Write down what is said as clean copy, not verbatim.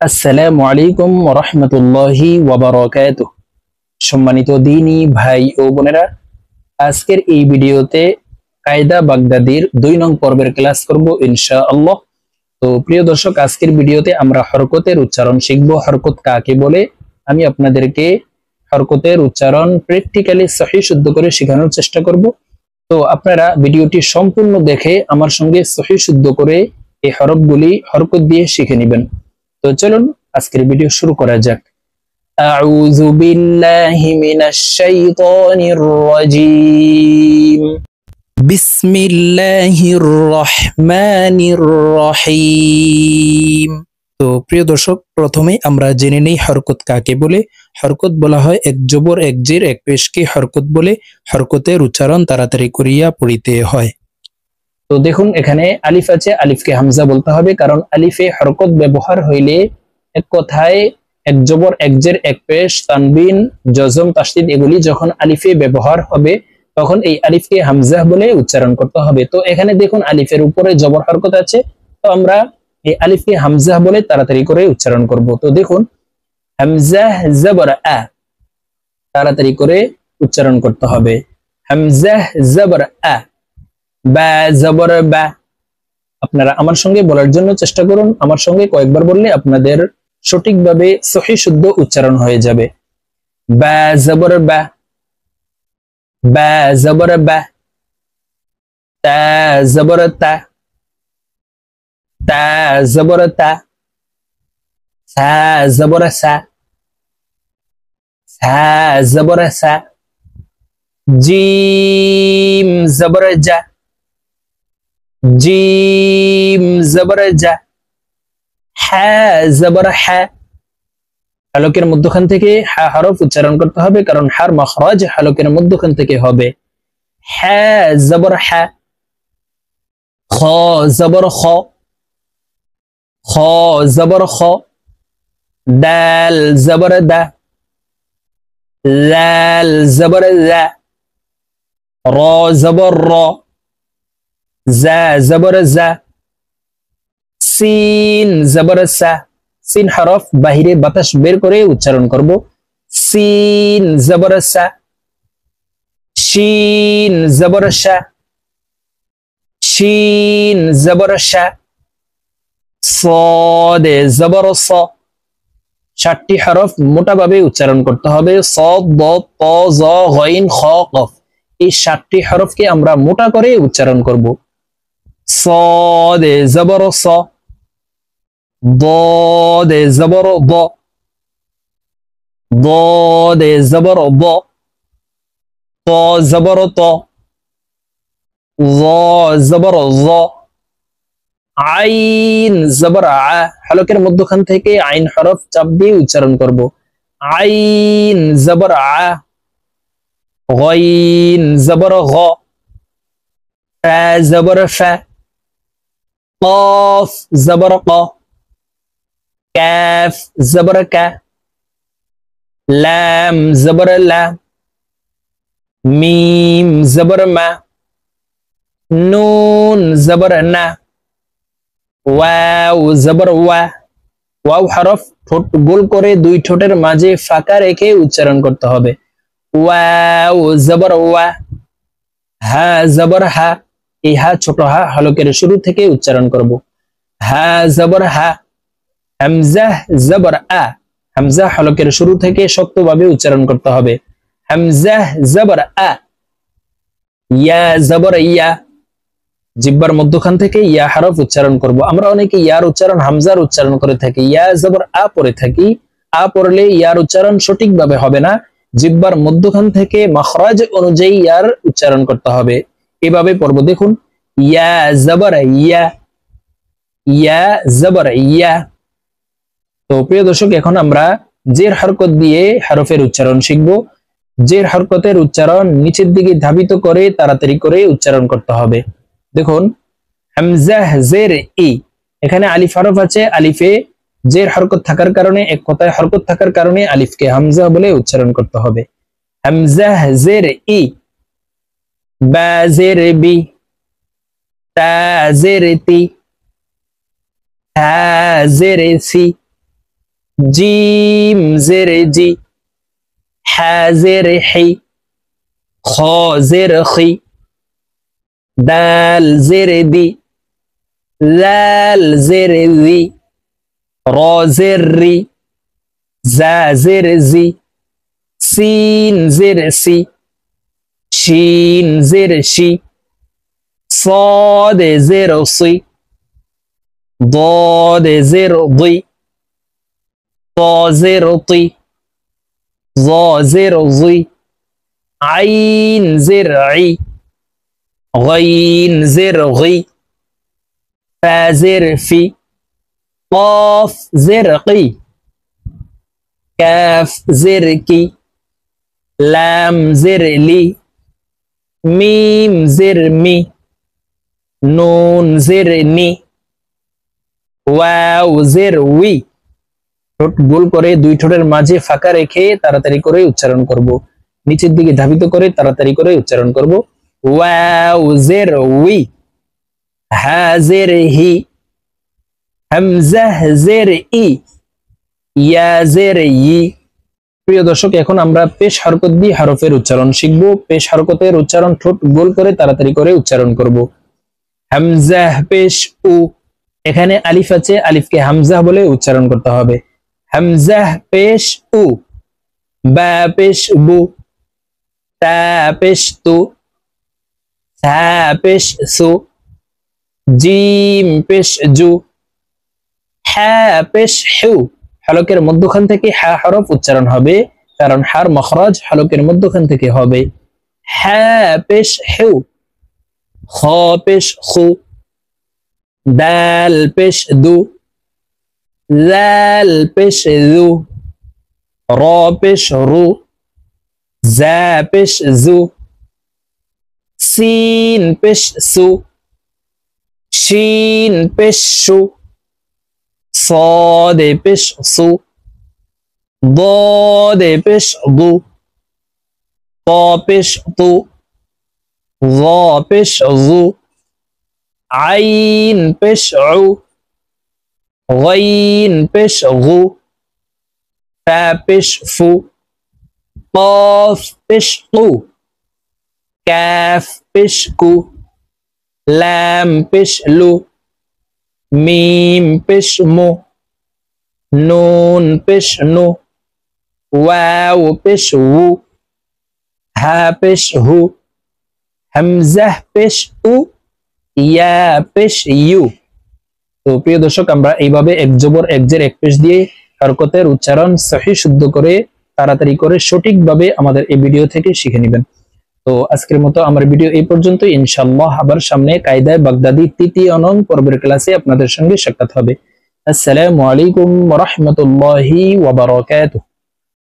আসসালামু আলাইকুম ওয়া রাহমাতুল্লাহি ওয়া বারাকাতুহু। সম্মানিত দ্বীনী ভাই ও বোনেরা, আজকের এই ভিডিওতে কায়দা বাগদাদির 2 নং পর্বের ক্লাস করব ইনশাআল্লাহ। তো প্রিয় দর্শক, আজকের ভিডিওতে আমরা হরকতের উচ্চারণ শিখব। হরকত কাকে বলে আমি আপনাদেরকে হরকতের উচ্চারণ প্র্যাকটিক্যালি সহিহ শুদ্ধ করে শেখানোর চেষ্টা করব। তো আপনারা ভিডিওটি সম্পূর্ণ দেখে আমার সঙ্গে সহিহ শুদ্ধ করে এই হরকত দিয়ে শিখে নেবেন। তো চলুন আজকের ভিডিও শুরু করা যাক। আউযু বিল্লাহি মিনাশ শাইতানির রাজীম। বিসমিল্লাহির রহমানির রহিম। তো প্রিয় দর্শক, প্রথমে আমরা জেনে নেই হরকত কাকে বলে। হরকত বলা হয় এক জবর এক জের এক পেশকে হরকত বলে। হরকতের উচ্চারণ তাড়াতাড়ি করিয়া পড়িতে হয়। তো দেখুন, এখানে আলিফ আছে, আলিফকে হামজা বলতে হবে, কারণ আলিফে হরকত ব্যবহার হইলে এক কথায় এক জবর এক জের এক পেশ তানবিন জজম তাসদীদ এগুলি যখন আলিফে ব্যবহার হবে তখন এই আলিফকে হামজা বলে উচ্চারণ করতে হবে। তো এখানে দেখুন আলিফের উপরে জবর হরকত আছে, তো আমরা এই আলিফকে হামজা বলে তাড়াতাড়ি করে উচ্চারণ করব। তো দেখুন, হামজা জবর আ, তাড়াতাড়ি করে উচ্চারণ করতে হবে। হামজা জবর আ, বা জবর বা। আপনারা আমার সঙ্গে বলার জন্য চেষ্টা করুন, আমার সঙ্গে কয়েকবার বললে আপনাদের সঠিকভাবে সহিহ শুদ্ধ উচ্চারণ হয়ে যাবে। বা জবর বা, বা জবর বা। তা জবর তা, তা জবর তা। সা জবর সা, সা জবর সা। জিম জবর জা, জিম জবর জা। হা জবর হা। হালকের মধ্যখান থেকে হা হরফ উচ্চারণ করতে হবে, কারণ হার মাখরাজ হালকের মধ্যখান থেকে হবে। হা জবর হা। খ জবর খ, খ জবর খ। দাল জবর দা, লাল জবর জা। র জবর র, জা জবর জা। সিন জবর সা। সিন হরফ বাহিরে বাতাস বের করে উচ্চারণ করব। সিন জবর সা। শিন জবর শা, শিন জবর শা। صاد জবর স। 7টি হরফ মোটাভাবে উচ্চারণ করতে হবে। صاد ضاد ط ظ غين خ قف, এই 7টি হরফকে আমরা মোটা করে উচ্চারণ করব। صاد জবর স, ضاد জবর ض, ضاد জবর ض, ط জবর ত, ظ জবর ظ। আইন জবর আ, হলকের মধ্যখান থেকে আইন হরফ চাপ দিয়ে উচ্চারণ করব। আইন জবর আ। গইন জবর গ, ফা জবর ফা। قاف জবর ক, কাফ জবর কা। লাম জবর লা, মিম জবর মা। নুন জবর না। ওয়াও জবর ওয়া। ওয়াও হরফ ঠোঁট গোল করে দুই ঠোঁটের মাঝে ফাঁকা রেখে উচ্চারণ করতে হবে। ওয়াও জবর ওয়া। হা জবর হা, এই হা ছোট হা হলকের শুরু থেকে উচ্চারণ করব। হা জবর হা। হামজা জবর আ, হামজা হলকের শুরু থেকে শক্তভাবে উচ্চারণ করতে হবে। হামজা জবর আ। ইয়া জবর ইয়া, জিহ্বার মধ্যখান থেকে ইয়া হরফ উচ্চারণ করব। আমরা অনেকে ইয়ার উচ্চারণ হামজার উচ্চারণ করে থাকি, ইয়া জবর আ পড়ে থাকি। আ পড়লে ইয়ার উচ্চারণ সঠিকভাবে হবে না, জিহ্বার মধ্যখান থেকে মাখরাজ অনুযায়ী ইয়ার উচ্চারণ করতে হবে। এভাবে পড়ব। দেখুন, ইয়া জবর ইয়া, ইয়া জবর ইয়া। তো প্রিয় দর্শক, এখন আমরা জের হরকত দিয়ে হরফের উচ্চারণ শিখব। জের হরকতের উচ্চারণ নিচের দিকে ধাবিত করে তাড়াতাড়ি করে উচ্চারণ করতে হবে। দেখুন, হামজা জের ই, এখানে আলিফ হরফ আছে, আলিফে জের হরকত থাকার কারণে, এক কথায় হরকত থাকার কারণে আলিফকে হামজা বলে উচ্চারণ করতে হবে। হামজা জের ই। বা জের বি, তা জের তি, হা জের সি, জিম জের জি, হা জের হি, খ জের খি, দাল জের দি, লাল জের জি, র জের রি, জা জের জি, সিন জের সি, শিন জের শি, صاد زر صي، ضاد زر ضي، طا زر طي، ظا زر ظي، عين زر عي، غين زر غي، فا زر في، قاف زر قي، كاف زر كي، لام زر لي، ميم زر مي، নুন জের নি, ওয়াও জের উই। ঠোঁট গোল করে দুই ঠোঁটের মাঝে ফাঁকা রেখে তাড়াতাড়ি করে উচ্চারণ করব। নিচের দিকে ধাবিত করে তাড়াতাড়ি করে উচ্চারণ করব। ওয়াও জের উই, হা জের হি, হামজাহ জের ই, ইয়া জের ই। প্রিয় দর্শক, এখন আমরা পেশ হরকত দিয়ে হরফের উচ্চারণ শিখব। পেশ হরকতের উচ্চারণ ঠোঁট গোল করে তাড়াতাড়ি করে উচ্চারণ করব। হামজাহ পেশ উ, এখানে আলিফ আছে, আলিফকে হামজাহ বলে উচ্চারণ করতে হবে। হামজাহ পেশ উ, বা পেশ বু, তা পেশ তু, সা পেশ সু, জিম পেশ জু, হা পেশ হু। হলকের মধ্যখান থেকে হা হরফ উচ্চারণ হবে, কারণ হার মখরাজ হলকের মধ্যখান থেকে হবে। হা পেশ হু, খ পেশ খু, দাল পেশ দু, লাল পেশ দু, র পেশ রু, জা পেশ জু, সিন পেশ সু, শিন পেশ শু, صاد পেশ সু, ضاد পেশ দু, ত পেশ তু, ظ পেশ জু, আইন পেশ উ, غين পেশ গু, ফা পেশ ফু, قاف পেশ কু, কাফ পেশ কু, লাম পেশ লু, মিম পেশ মু, নুন পেশ নু, ওয়াও পেশ উ, হা পেশ হু, হামজাহ পেশ উ, ইয়া পেশ ইউ। তো প্রিয় দর্শক, আমরা এইভাবে এক জবর এক জের এক পেশ দিয়ে হরকতের উচ্চারণ সহি শুদ্ধ করে তাড়াতাড়ি করে সঠিকভাবে আমাদের এই ভিডিও থেকে শিখে নেবেন। তো আজকের মতো আমার ভিডিও এই পর্যন্ত। ইনশাআল্লাহ আবার সামনে কায়দায় বাগদাদি ৩য় নং পর্বের ক্লাসে আপনাদের সঙ্গে সাক্ষাৎ হবে। আসসালামু আলাইকুম ওয়া রাহমাতুল্লাহি ওয়া বারাকাতুহু।